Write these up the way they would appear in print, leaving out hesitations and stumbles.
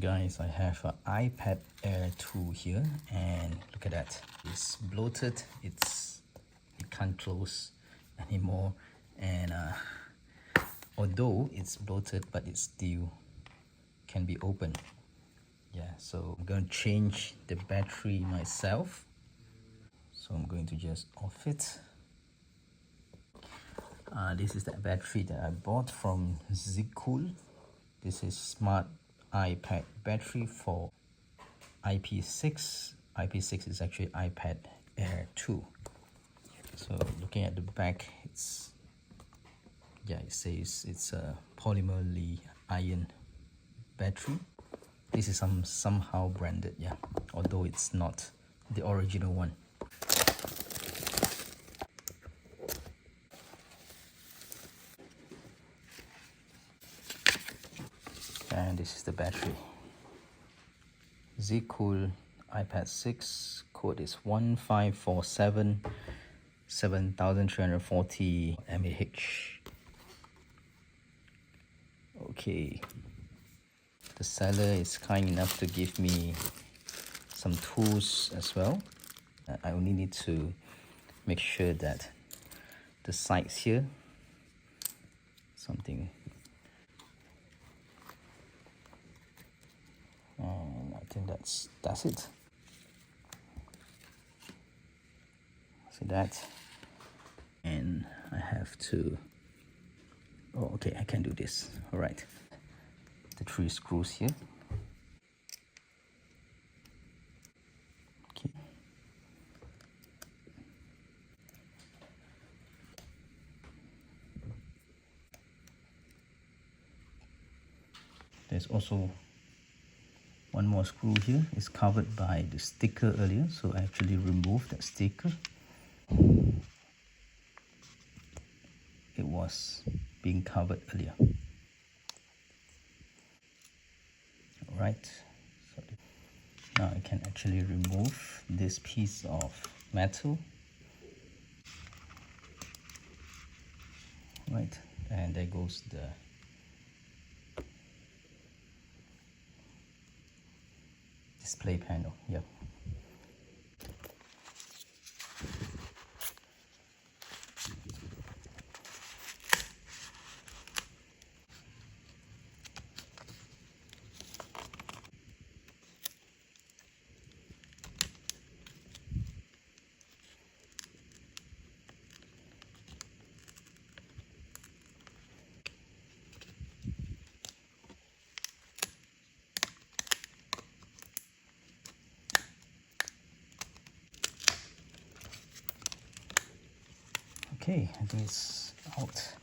Guys, I have an iPad Air 2 here, and look at that. It's bloated. It can't close anymore, and although it's bloated, but it still can be opened. Yeah, so I'm going to change the battery myself. So I'm going to just off it. This is the battery that I bought from Zcool. This is smart iPad battery for IP6. IP6 is actually iPad Air 2. So looking at the back, it says it's a polymer Li-ion battery. This is somehow branded, yeah, although it's not the original one. And this is the battery. Zcool iPad 6, code is 1547 7340 mAh. Okay, the seller is kind enough to give me some tools as well. I only need to make sure that the sides here, something, and I think that's it. See that? And I have to, oh okay, I can do this. All right, the 3 screws here. Okay. There's also one more screw here. It's covered by the sticker earlier, so I actually removed that sticker. It was being covered earlier. Alright, so now I can actually remove this piece of metal. Right, and there goes the display panel. Yep. Okay, I think it's out.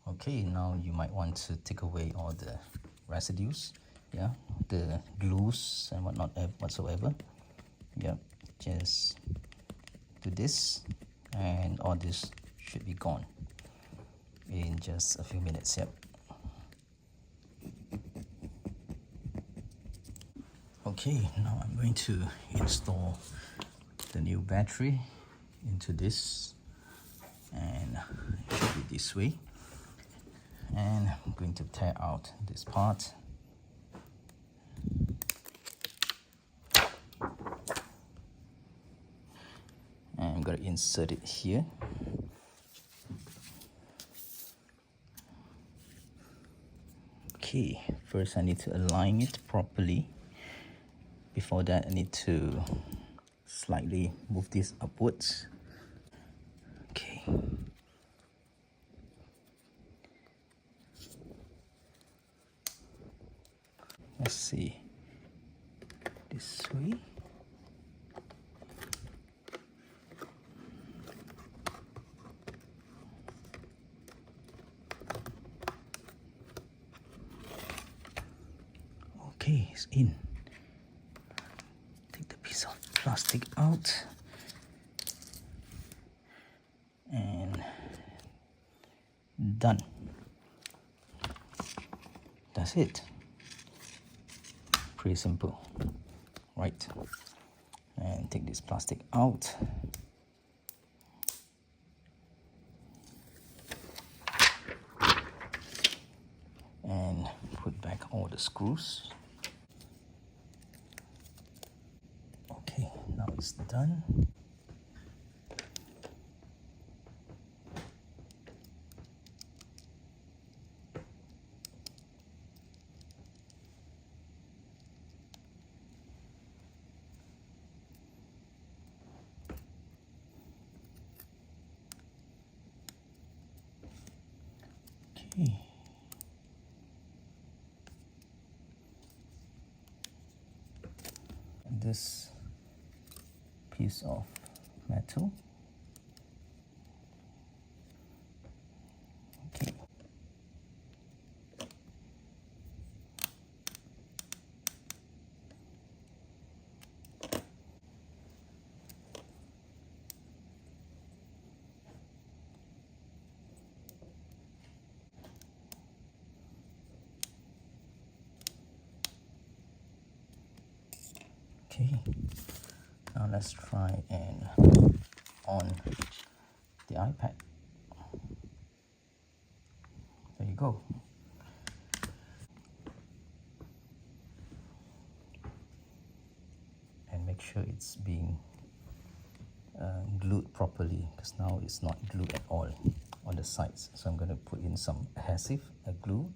Okay, now you might want to take away all the residues, yeah, the glues and whatnot whatsoever. Yeah, just do this, and all this should be gone in just a few minutes. Yep. Okay, now I'm going to install the new battery into this, and it should be this way. And I'm going to tear out this part. And I'm going to insert it here. Okay, first I need to align it properly. Before that, I need to slightly move this upwards. Okay. Let's see. This way. Okay, it's in. Take the piece of plastic out. And done. that's it. Pretty simple, right? And take this plastic out. And put back all the screws. Okay, now it's done. Okay. This piece of metal. Okay. Okay. Now let's try and on the iPad. There you go. And make sure it's being glued properly, because now it's not glued at all on the sides. So I'm going to put in some adhesive, a glue.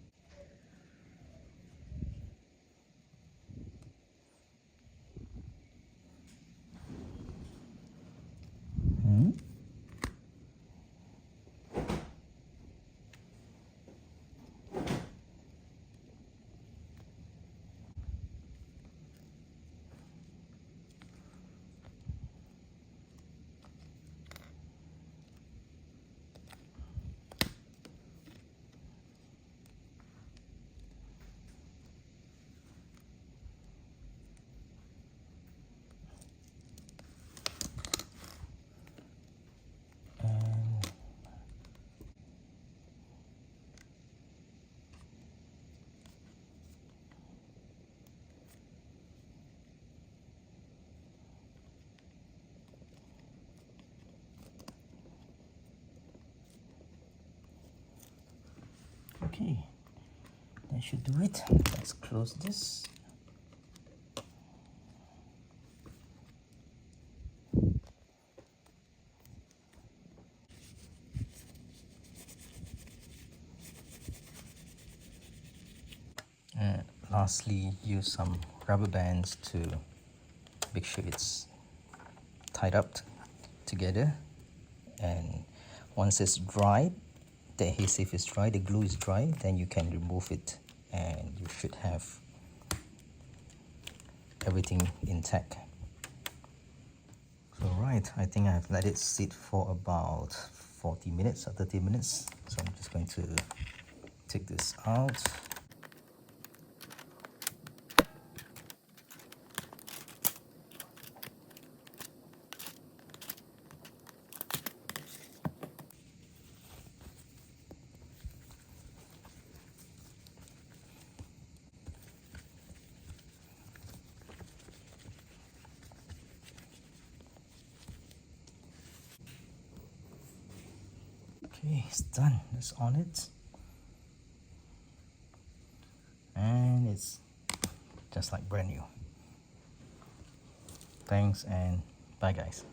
Okay, that should do it. Let's close this. And lastly, use some rubber bands to make sure it's tied up together. And once it's dry, the adhesive is dry, the glue is dry, then you can remove it and you should have everything intact. So right, I think I've let it sit for about 40 minutes or 30 minutes. So I'm just going to take this out. Okay, it's done. It's on it. And it's just like brand new. Thanks and bye guys.